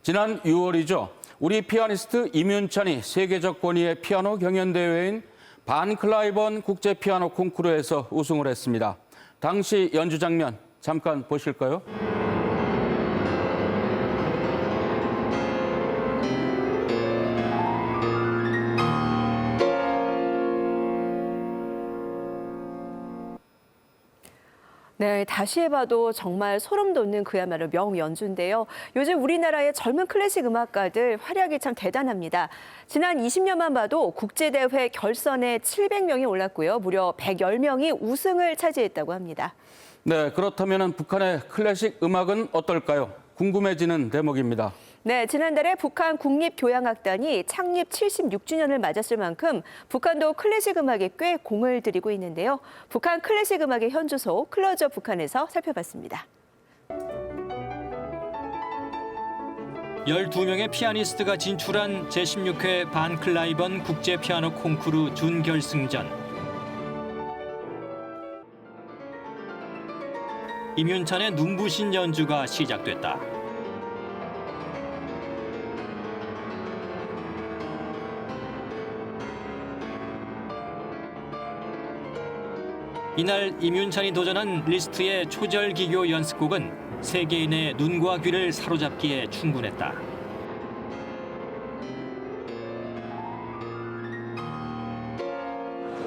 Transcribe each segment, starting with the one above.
지난 6월이죠. 우리 피아니스트 임윤찬이 세계적 권위의 피아노 경연대회인 반 클라이번 국제 피아노 콩쿠르에서 우승을 했습니다. 당시 연주 장면 잠깐 보실까요? 네, 다시 해봐도 정말 소름 돋는 그야말로 명연주인데요. 요즘 우리나라의 젊은 클래식 음악가들 활약이 참 대단합니다. 지난 20년만 봐도 국제대회 결선에 700명이 올랐고요. 무려 110명이 우승을 차지했다고 합니다. 네, 그렇다면 북한의 클래식 음악은 어떨까요? 궁금해지는 대목입니다. 네, 지난달에 북한 국립교향악단이 창립 76주년을 맞았을 만큼 북한도 클래식 음악에 꽤 공을 들이고 있는데요. 북한 클래식 음악의 현주소 클로즈업 북한에서 살펴봤습니다. 12명의 피아니스트가 진출한 제16회 반 클라이번 국제 피아노 콩쿠르 준결승전. 임윤찬의 눈부신 연주가 시작됐다. 이날 임윤찬이 도전한 리스트의 초절기교 연습곡은 세계인의 눈과 귀를 사로잡기에 충분했다.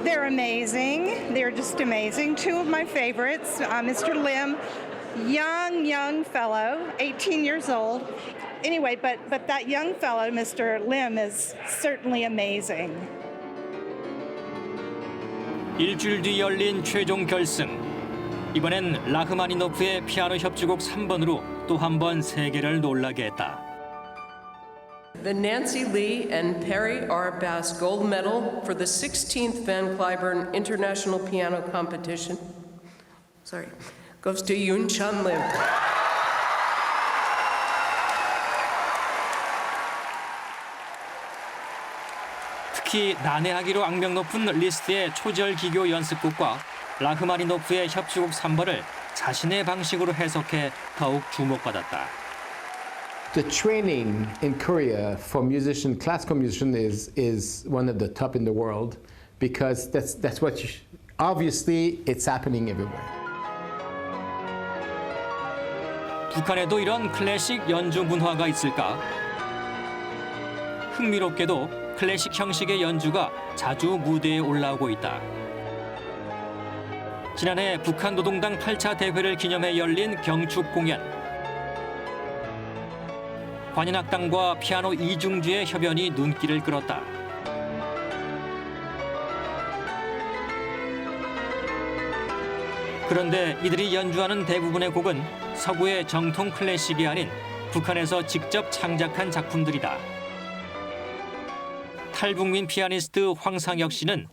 They're amazing. They're just amazing. Two of my favorites, Mr. Lim, young fellow, 18 years old. Anyway, but that young fellow, Mr. Lim, is certainly amazing. 일주일 뒤 열린 최종 결승. 이번엔 라흐마니노프의 피아노 협주곡 3번으로 또 한 번 세계를 놀라게 했다. The Nancy Lee and Perry R. Bass Gold Medal for the 16th Van Cliburn International Piano Competition, goes to Yun-Chan Lim. 특히 난해하기로 악명 높은 리스트의 초절기교 연습곡과 라흐마니노프의 협주곡 3번을 자신의 방식으로 해석해 더욱 주목받았다. The training in Korea for classical musician is one of the top in the world because that's what obviously it's happening everywhere. 북한에도 이런 클래식 연주 문화가 있을까? 흥미롭게도 클래식 형식의 연주가 자주 무대에 올라오고 있다. 지난해 북한 노동당 8차 대회를 기념해 열린 경축 공연. 관현악단과 피아노 이중주의 협연이 눈길을 끌었다. 그런데 이들이 연주하는 대부분의 곡은 서구의 정통 클래식이 아닌 북한에서 직접 창작한 작품들이다. 탈북민 피아니스트 황상혁 씨는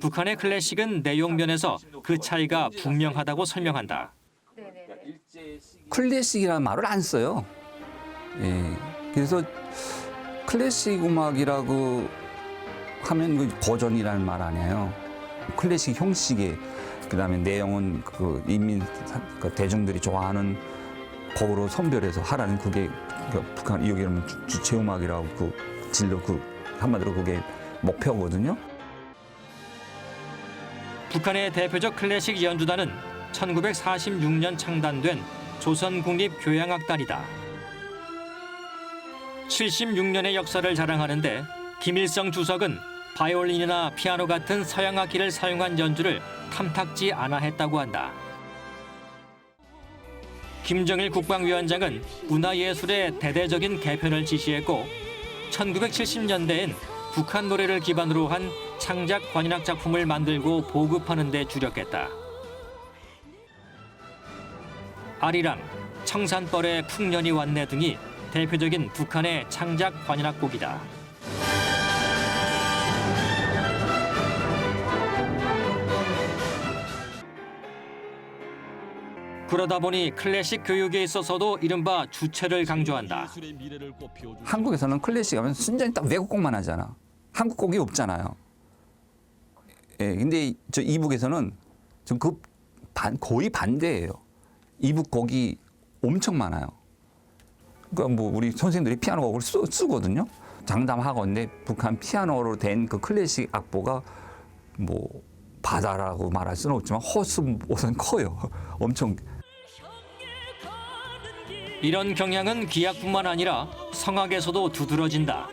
북한의 클래식은 내용면에서 그 차이가 분명하다고 설명한다. 클래식이라는 말을 안 써요. 예, 그래서 클래식 음악이라고 하면 그 버전이라는 말 아니에요. 클래식 형식의 그다음에 내용은 그 대중들이 좋아하는 곡으로 선별해서 하라는 그게 북한 여기는 주체 음악이라고 그 진로 한마디로 그게 목표거든요. 북한의 대표적 클래식 연주단은 1946년 창단된 조선국립교향악단이다. 76년의 역사를 자랑하는데 김일성 주석은 바이올린이나 피아노 같은 서양 악기를 사용한 연주를 탐탁지 않아 했다고 한다. 김정일 국방위원장은 문화예술의 대대적인 개편을 지시했고 1970년대엔 북한 노래를 기반으로 한 창작 관현악 작품을 만들고 보급하는 데 주력했다. 아리랑, 청산벌의 풍년이 왔네 등이 대표적인 북한의 창작 관현악곡이다. 그러다 보니 클래식 교육에 있어서도 이른바 주체를 강조한다. 한국에서는 클래식 하면 순전히 딱 외국 곡만 하잖아. 한국 곡이 없잖아요. 예, 근데 저 이북에서는 좀 거의 반대예요. 이북 곡이 엄청 많아요. 그러니까 뭐 우리 선생님들이 피아노 곡을 쓰거든요. 장담하건대 북한 피아노로 된 그 클래식 악보가 뭐 바다라고 말할 수는 없지만 호수보다는 커요. 엄청. 이런 경향은 기악뿐만 아니라 성악에서도 두드러진다.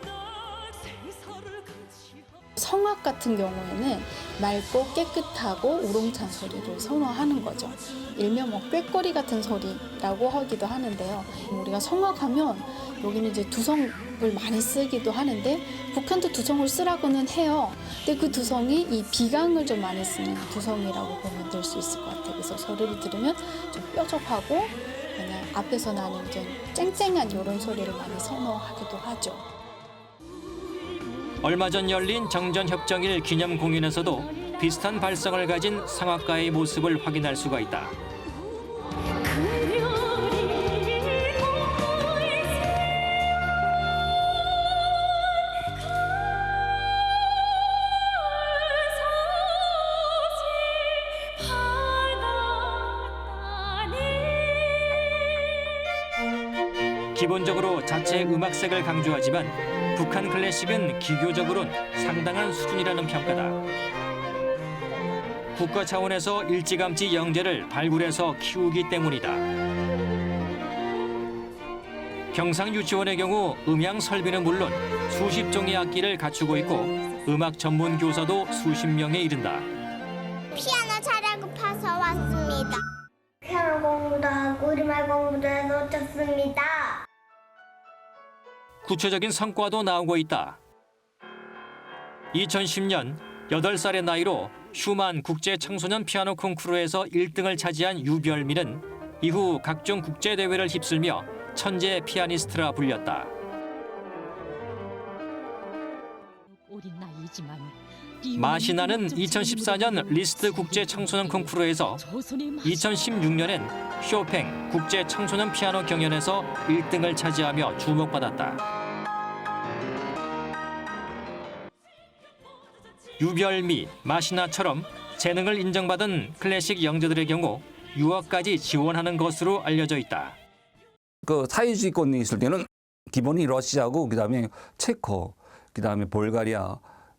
성악 같은 경우에는 맑고 깨끗하고 우렁찬 소리를 선호하는 거죠. 일명 뭐 꾀꼬리 같은 소리라고 하기도 하는데요. 우리가 성악하면 여기는 이제 두성을 많이 쓰기도 하는데 북한도 두성을 쓰라고는 해요. 근데 그 두성이 이 비강을 좀 많이 쓰는 두성이라고 보면 될 수 있을 것 같아요. 그래서 소리를 들으면 좀 뾰족하고 그냥 앞에서 나는 좀 쨍쨍한 이런 소리를 많이 선호하기도 하죠. 얼마 전 열린 정전협정일 기념 공연에서도 비슷한 발성을 가진 성악가의 모습을 확인할 수가 있다. 기본적으로 자체의 음악색을 강조하지만 북한 클래식은 기교적으론 상당한 수준이라는 평가다. 국가 차원에서 일찌감치 영재를 발굴해서 키우기 때문이다. 경상유치원의 경우 음향 설비는 물론 수십 종의 악기를 갖추고 있고 음악 전문 교사도 수십 명에 이른다. 피아노 잘하고파서 왔습니다. 피아노 공부도 하고 우리말 공부도 해서 좋습니다. 구체적인 성과도 나오고 있다. 2010년 8살의 나이로 슈만 국제 청소년 피아노 콩쿠르에서 1등을 차지한 유별미는 이후 각종 국제 대회를 휩쓸며 천재 피아니스트라 불렸다. 마시나는 2014년 리스트 국제 청소년 콩쿠르에서 2016년엔 쇼팽 국제 청소년 피아노 경연에서 1등을 차지하며 주목받았다. 유별미, 마시나처럼 재능을 인정받은 클래식 영재들의 경우 유학까지 지원하는 것으로 알려져 있다. 그 사회주의권에 있을 때는 기본이 러시아고 그다음에 체코, 그다음에 볼가리아,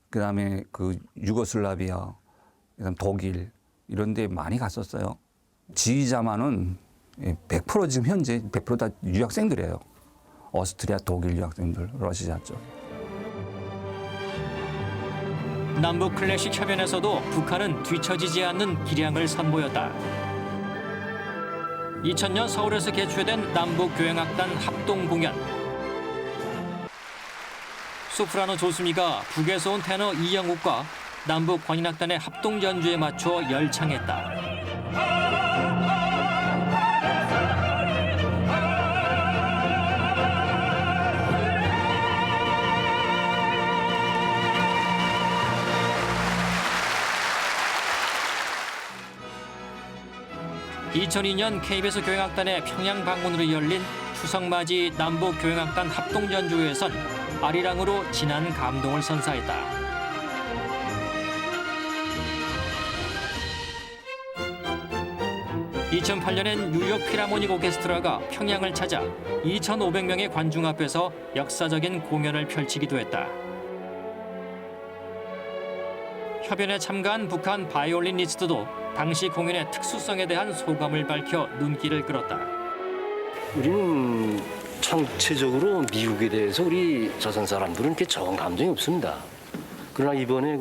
그다음에 그 유고슬라비아, 그다음 독일 이런 데 많이 갔었어요. 지휘자만은 100% 지금 현재 100% 다 유학생들이에요. 오스트리아, 독일 유학생들, 러시아 쪽. 남북 클래식 협연에서도 북한은 뒤처지지 않는 기량을 선보였다. 2000년 서울에서 개최된 남북 교향악단 합동 공연. 소프라노 조수미가 북에서 온 테너 이영욱과 남북 관현악단의 합동 연주에 맞춰 열창했다. (2002년) KBS 교향악단의 평양 방문으로 열린 추석맞이 남북 교향악단 합동 연주회에선 아리랑으로 진한 감동을 선사했다. (2008년엔) 뉴욕 필하모닉 오케스트라가 평양을 찾아 2,500명의 관중 앞에서 역사적인 공연을 펼치기도 했다. 협연에 참가한 북한 바이올리니스트도 당시 공연의 특수성에 대한 소감을 밝혀 눈길을 끌었다. 우리는 전체적으로 미국에 대해서 우리 조선 사람들은 이렇게 적은 감정이 없습니다. 그러나 이번에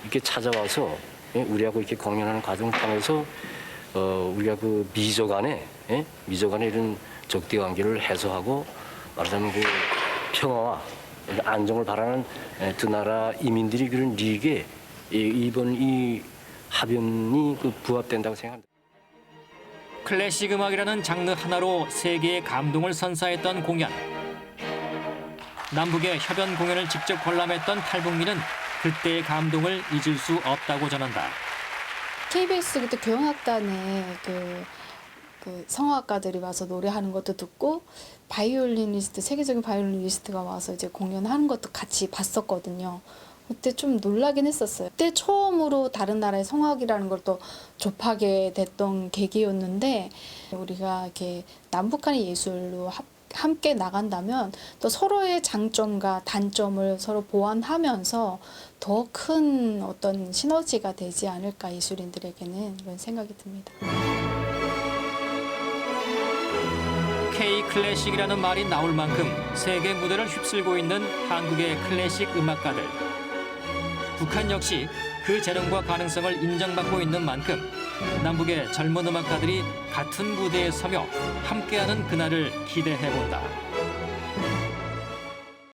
이렇게 찾아와서 우리하고 이렇게 공연하는 과정을 통해서 우리가 그 미저 간의 이런 적대 관계를 해소하고 말하자면 그 평화와 안정을 바라는 두 나라 이민들이 그런 리그에 이번 이 합연이 부합된다고 생각합니다. 클래식 음악이라는 장르 하나로 세계의 감동을 선사했던 공연. 남북의 협연 공연을 직접 관람했던 탈북민은 그때의 감동을 잊을 수 없다고 전한다. KBS 그때 교향악단의 그 성악가들이 와서 노래하는 것도 듣고 바이올리니스트, 세계적인 바이올리니스트가 와서 이제 공연하는 것도 같이 봤었거든요. 그때 좀 놀라긴 했었어요. 그때 처음으로 다른 나라의 성악이라는 걸 또 접하게 됐던 계기였는데 우리가 이렇게 남북한의 예술로 함께 나간다면 또 서로의 장점과 단점을 서로 보완하면서 더 큰 어떤 시너지가 되지 않을까 예술인들에게는 이런 생각이 듭니다. K 클래식이라는 말이 나올 만큼 세계 무대를 휩쓸고 있는 한국의 클래식 음악가들. 북한 역시 그 재능과 가능성을 인정받고 있는 만큼 남북의 젊은 음악가들이 같은 무대에 서며 함께하는 그날을 기대해본다.